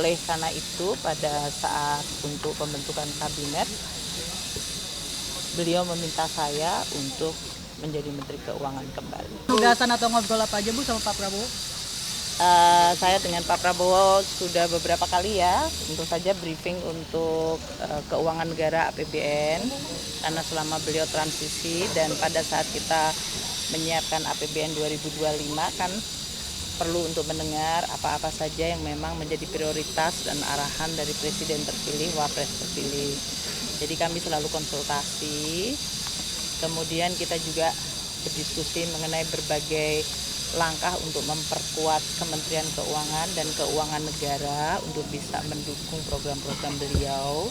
Oleh karena itu, pada saat untuk pembentukan kabinet, beliau meminta saya untuk menjadi Menteri Keuangan kembali. Tugasan atau ngobrol apa aja Bu sama Pak Prabowo? Saya dengan Pak Prabowo sudah beberapa kali ya, tentu saja briefing untuk keuangan negara APBN, karena selama beliau transisi dan pada saat kita menyiapkan APBN 2025 kan perlu untuk mendengar apa-apa saja yang memang menjadi prioritas dan arahan dari Presiden terpilih, Wapres terpilih. Jadi kami selalu konsultasi, kemudian kita juga berdiskusi mengenai berbagai langkah untuk memperkuat Kementerian Keuangan dan Keuangan Negara untuk bisa mendukung program-program beliau.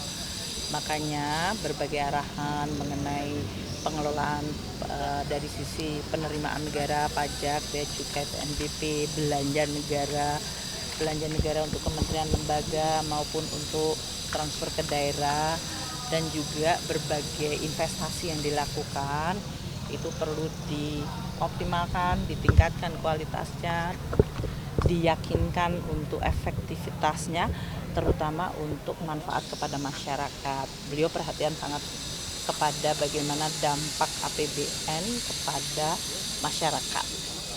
Makanya berbagai arahan mengenai pengelolaan dari sisi penerimaan negara, pajak, bea cukai, PNBP, belanja negara untuk kementerian lembaga maupun untuk transfer ke daerah, dan juga berbagai investasi yang dilakukan itu perlu dioptimalkan, ditingkatkan kualitasnya, diyakinkan untuk efektivitasnya, terutama untuk manfaat kepada masyarakat. Beliau perhatian sangat kepada bagaimana dampak APBN kepada masyarakat.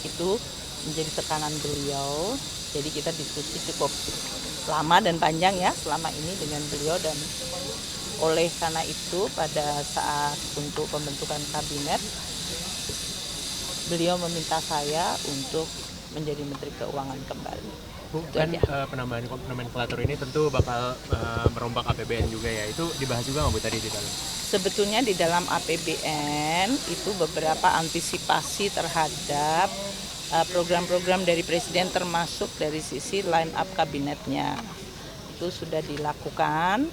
Itu menjadi tekanan beliau. Jadi kita diskusi cukup lama dan panjang ya selama ini dengan beliau, dan oleh karena itu pada saat untuk pembentukan kabinet, beliau meminta saya untuk menjadi Menteri Keuangan kembali. Bu, kan penambahan nomenklatur ini tentu bakal merombak APBN juga ya. Itu dibahas juga nggak Bu tadi di dalam? Sebetulnya di dalam APBN itu beberapa antisipasi terhadap program-program dari Presiden, termasuk dari sisi line up kabinetnya. Itu sudah dilakukan.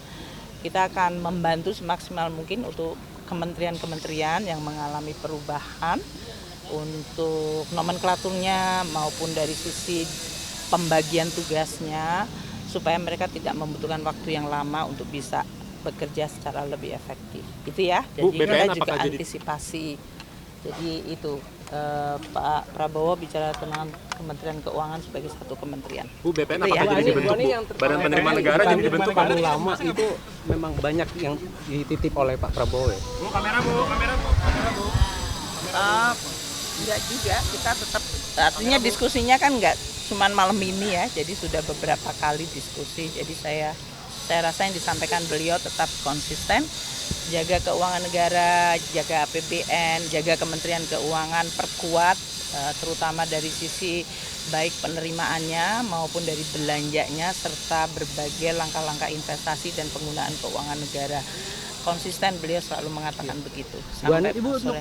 Kita akan membantu semaksimal mungkin untuk kementerian-kementerian yang mengalami perubahan untuk nomenklaturnya maupun dari sisi pembagian tugasnya, supaya mereka tidak membutuhkan waktu yang lama untuk bisa bekerja secara lebih efektif. Itu ya. Jadi kita juga antisipasi. Jadi itu Pak Prabowo bicara tentang Kementerian Keuangan sebagai satu kementerian. Bu, BPN apakah jadi dibentuk, Bu? Badan Penerimaan Negara jadi dibentuk paling lama itu memang banyak yang dititip oleh Pak Prabowo ya? Bu, kamera Bu. Enggak juga, kita tetap, artinya diskusinya kan enggak cuman malam ini ya, jadi sudah beberapa kali diskusi. Jadi saya rasa yang disampaikan beliau tetap konsisten, jaga keuangan negara, jaga APBN, jaga Kementerian Keuangan, perkuat terutama dari sisi baik penerimaannya maupun dari belanjanya, serta berbagai langkah-langkah investasi dan penggunaan keuangan negara. Konsisten beliau selalu mengatakan begitu. Sampai Ibu untuk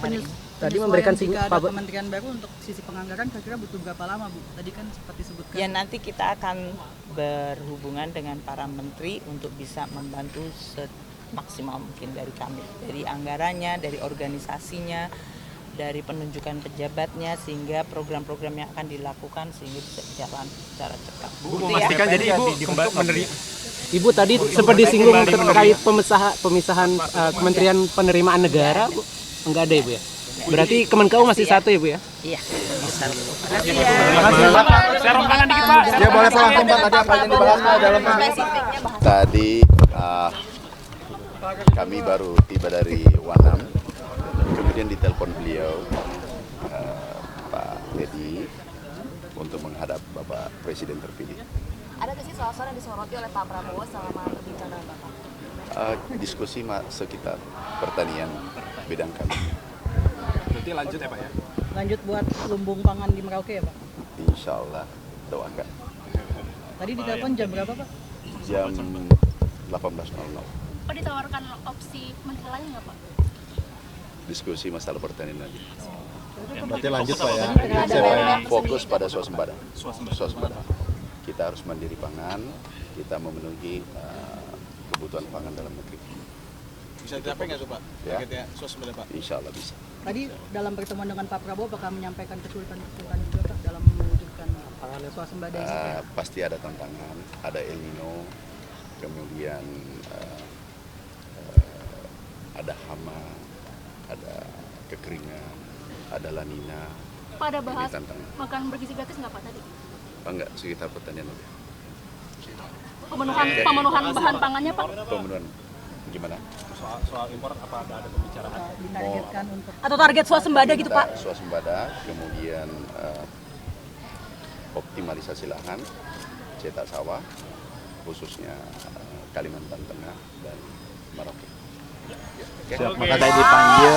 tadi memberikan jika ada kementerian baru untuk sisi penganggaran kira-kira butuh berapa lama Bu? Tadi kan seperti sebutkan. Ya nanti kita akan berhubungan dengan para menteri untuk bisa membantu semaksimal mungkin dari kami, dari anggarannya, dari organisasinya, dari penunjukan pejabatnya, sehingga program-program yang akan dilakukan sehingga bisa berjalan secara cepat. Bu, memastikan jadi Ibu menerima. Ibu tadi sempat disinggung terkait pemisahan Kementerian Penerimaan Negara, Bu. Enggak ada Ibu ya? Berarti Kemenkeu masih satu ya Bu ya? Iya, besar. Terima kasih Pak. Saya rombongan dikit Pak. Ya boleh Pak, langsung Pak, tadi apa yang dibahas Pak dalam Tadi kami baru tiba dari Wanam, kemudian ditelepon beliau Pak Teddy untuk menghadap Bapak Presiden terpilih. Ada nggak sih soal-soal yang disoroti oleh Pak Prabowo selama berbicara dengan Bapak? Diskusi sekitar pertanian bidang kami. Nanti lanjut ya Pak ya? Lanjut buat lumbung pangan di Merauke ya Pak? Insya Allah, doakan. Tadi ditelepon jam berapa Pak? Jam 18.00. Pak ditawarkan opsi menteri lain nggak Pak? Diskusi masalah pertanian nanti. Berarti lanjut Pak ya. Fokus pada swasembada. Kita harus mandiri pangan, kita memenuhi kebutuhan pangan dalam negeri. Bisa dicapai nggak tuh Pak? Ya. Targetnya swasembada Pak? Insya Allah bisa. Tadi dalam pertemuan dengan Pak Prabowo apakah menyampaikan kesulitan-kesulitan juga Pak dalam mewujudkan swasembada ini? Pasti ada tantangan, ada El Nino, kemudian ada hama, ada kekeringan, ada La Nina. Pak ada bahas makanan bergizi gratis nggak Pak tadi? Enggak, sekitar pertanian aja. Pemenuhan bahan pangannya Pak? Pemenuhan gimana? Soal impor apa ada pembicaraan? Ditargetkan untuk Atau target swasembada gitu Pak? Kita swasembada, kemudian optimalisasi lahan, cetak sawah, khususnya Kalimantan Tengah dan Merauke. Maka tadi dipanggil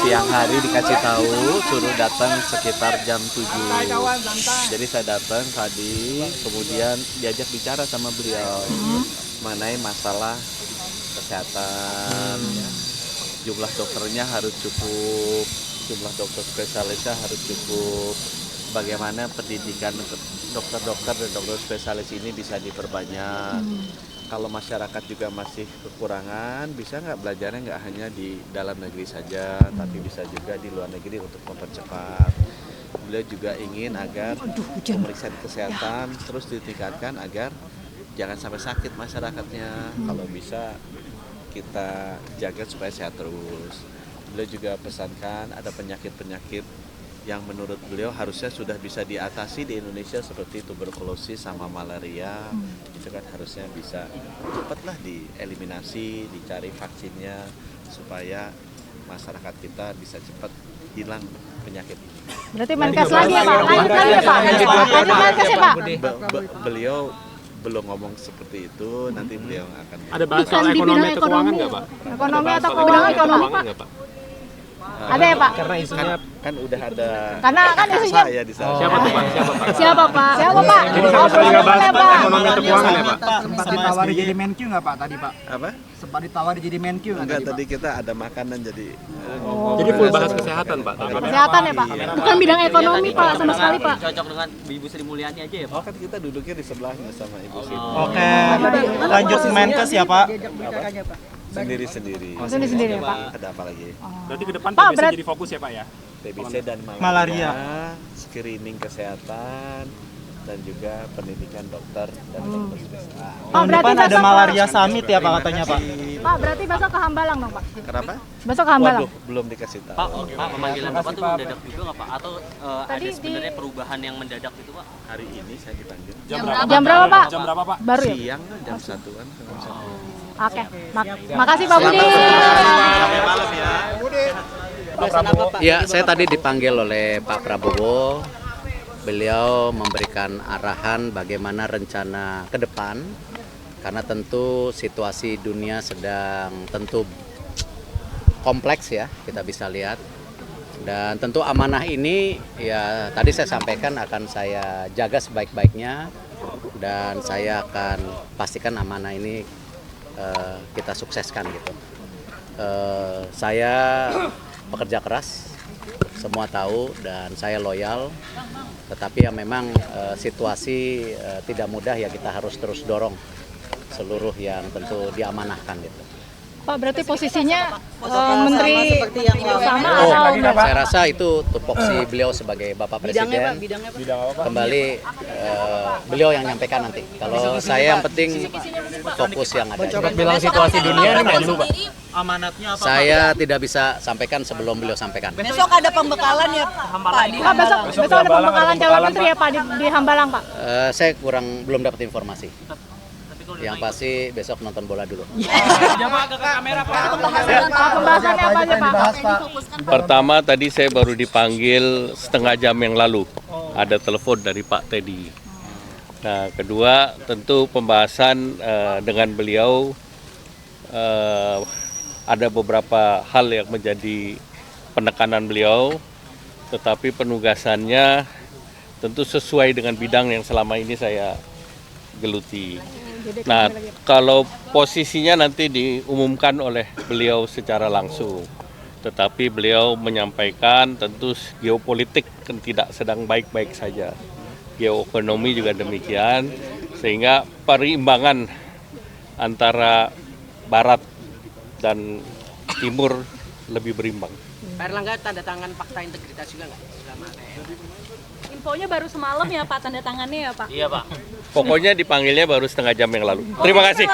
siang hari dikasih tahu suruh datang sekitar jam 7. Jadi saya datang tadi, kemudian diajak bicara sama beliau mengenai masalah kesehatan. Ya. Jumlah dokternya harus cukup, jumlah dokter spesialisnya harus cukup. Bagaimana pendidikan dokter-dokter dan dokter spesialis ini bisa diperbanyak. Kalau masyarakat juga masih kekurangan, bisa nggak belajarnya nggak hanya di dalam negeri saja, tapi bisa juga di luar negeri untuk mempercepat. Beliau juga ingin agar pemeriksaan kesehatan terus ditingkatkan agar jangan sampai sakit masyarakatnya. Kalau bisa kita jaga supaya sehat terus. Beliau juga pesankan ada penyakit-penyakit yang menurut beliau harusnya sudah bisa diatasi di Indonesia seperti tuberkulosis sama malaria, itu kan harusnya bisa cepatlah dieliminasi, dicari vaksinnya supaya masyarakat kita bisa cepat hilang penyakit ini. Berarti Menkes lagi ya Pak? Lanjut lagi ya Pak? Lanjut Menkes ya Pak? Beliau belum ngomong seperti itu, nanti beliau akan. Ada bahas soal ekonomi atau keuangan nggak Pak? Ekonomi atau keuangan ekonomi Pak? Ada ya Pak? Karena isunya kan udah ada. Karena kan isunya saya di sana. siapa tuh Pak? siapa Pak? Siapa Pak? Jadi sama sekali nggak bahas Pak. ekonomi atau keuangan ya Pak? Sempat ditawari jadi Menkyu nggak Pak tadi Pak? Apa? Sempat ditawari jadi Menkyu nggak Enggak, tadi Pak? tadi kita ada makanan jadi. Jadi full bahas kesehatan Pak. Kesehatan ya Pak? Bukan bidang ekonomi Pak sama sekali Pak. Cocok dengan Ibu Sri Mulyani aja ya Pak? Oh kan kita duduknya di sebelahnya sama Ibu Sri. Oke, lanjut Menkes ya Pak. diajak bicaranya Pak. Sendiri-sendiri. Sendiri ya Pak? Ada apa lagi? Berarti ke depan Pak, TBC jadi fokus ya Pak ya? TBC dan Malaria. screening kesehatan, dan juga pendidikan dokter dan dokter spesialis. Pak berarti Depan ada besok malaria summit ya Pak katanya Pak. Pak berarti besok ke Hambalang dong Pak? Kenapa? Besok ke Hambalang? Waduh, belum dikasih tahu. Pak, pemanggilan Bapak tuh mendadak juga nggak Pak? Atau Tadi ada sebenarnya perubahan yang mendadak itu Pak? Hari ini saya dipanggil. Jam berapa Pak? Jam berapa Pak? Baru ya? Siang jam 1-an. Oke. Makasih Pak Budi. Ya, saya tadi dipanggil oleh Pak Prabowo. Beliau memberikan arahan bagaimana rencana ke depan, karena tentu situasi dunia sedang tentu kompleks ya, kita bisa lihat. Dan tentu amanah ini ya tadi saya sampaikan akan saya jaga sebaik-baiknya, dan saya akan pastikan amanah ini kita sukseskan gitu. Saya bekerja keras, semua tahu, dan saya loyal. Tetapi ya memang situasi tidak mudah ya, kita harus terus dorong seluruh yang tentu diamanahkan gitu. Pak berarti posisinya menteri sama Oh, atau saya rasa itu tupoksi beliau sebagai Bapak Presiden. Kembali beliau yang nyampaikan nanti. Kalau saya yang penting fokus yang ada. Bilang situasi dunia ini Menlu Pak. Amanatnya apa? Saya tidak bisa sampaikan sebelum beliau sampaikan. Besok ada pembekalan ya Pak? Pak besok ada pembekalan calon menteri ya Pak di Hambalang Pak? Saya belum dapat informasi. Yang pasti besok nonton bola dulu. Pembahasannya apa aja Pak? Pertama tadi saya baru dipanggil setengah jam yang lalu. Ada telepon dari Pak Teddy. Nah, kedua tentu pembahasan dengan beliau ada beberapa hal yang menjadi penekanan beliau, tetapi penugasannya tentu sesuai dengan bidang yang selama ini saya geluti. Nah, kalau posisinya nanti diumumkan oleh beliau secara langsung, tetapi beliau menyampaikan tentu geopolitik kan tidak sedang baik-baik saja, geoekonomi juga demikian, sehingga perimbangan antara barat dan timur lebih berimbang. Pak Erlangga tanda tangan fakta integritas juga nggak? Infonya baru semalam ya Pak tanda tangannya ya Pak? Iya Pak. Pokoknya dipanggilnya baru setengah jam yang lalu. Terima kasih.